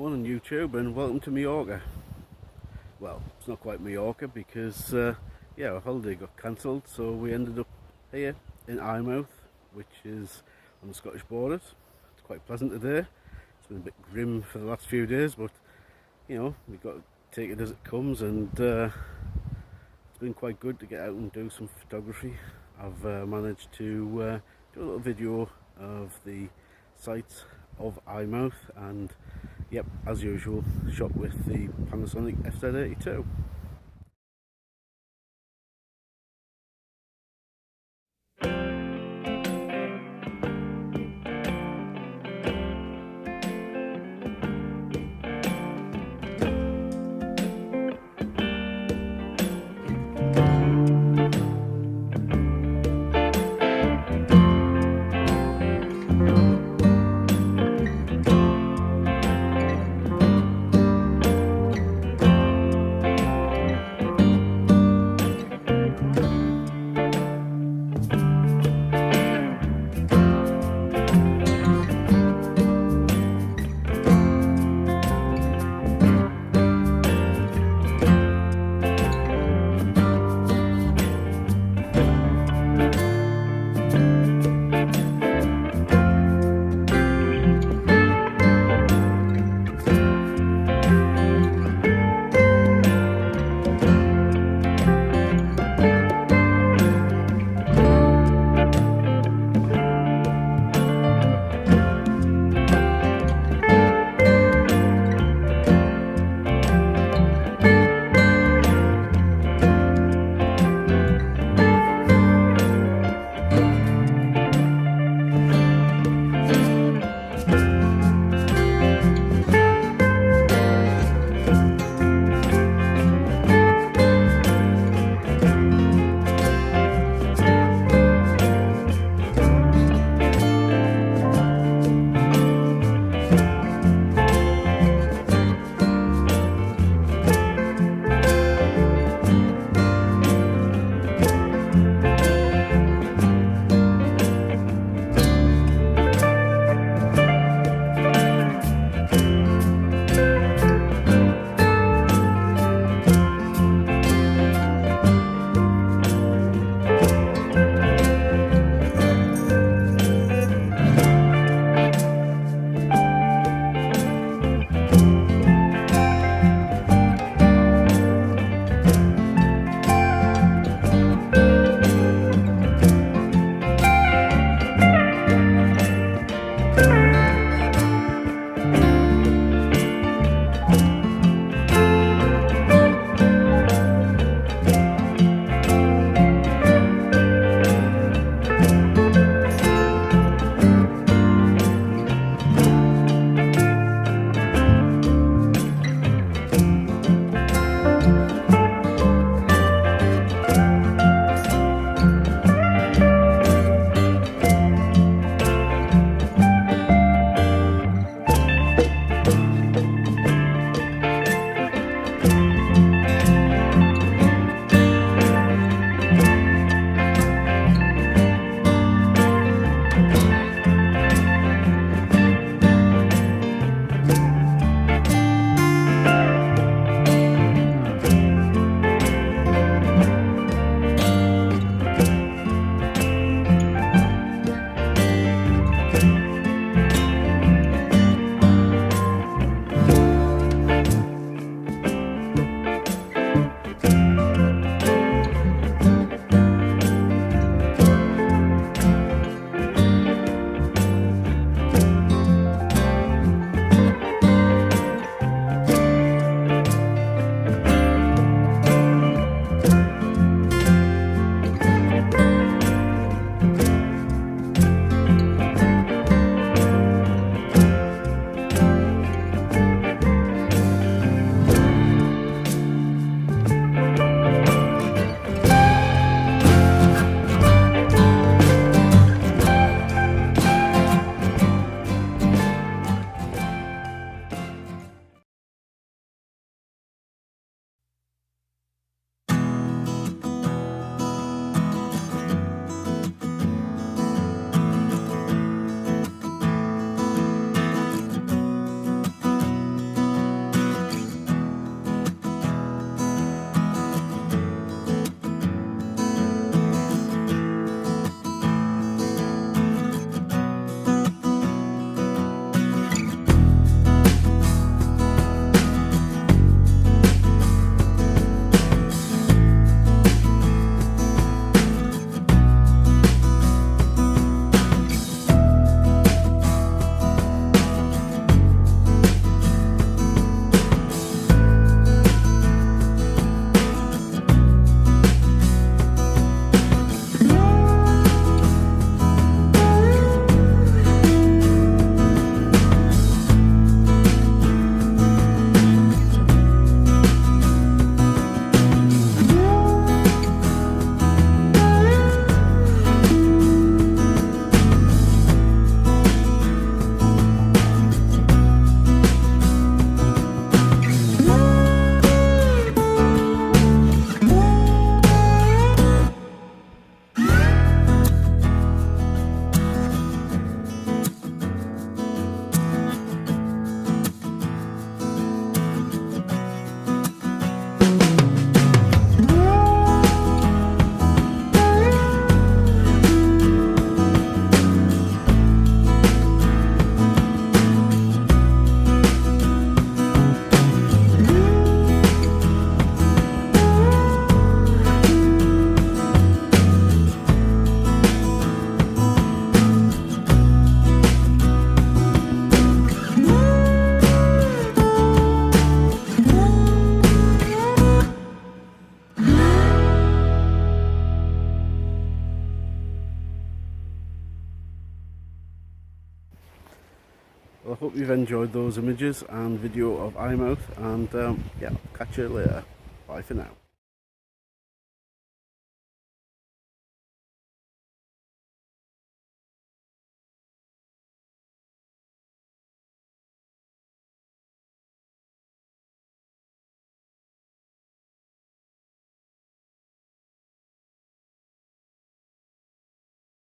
Morning YouTube, and welcome to Mallorca. Well, it's not quite Mallorca because yeah, our holiday got cancelled, so we ended up here in Eyemouth, which is on the Scottish borders. It's quite pleasant today. It's been a bit grim for the last few days, but you know, we've got to take it as it comes, and it's been quite good to get out and do some photography. I've managed to do a little video of the sights of Eyemouth, and yep, as usual, shot with the Panasonic FZ82. Well, I hope you've enjoyed those images and video of Eyemouth, and yeah, catch you later. Bye for now.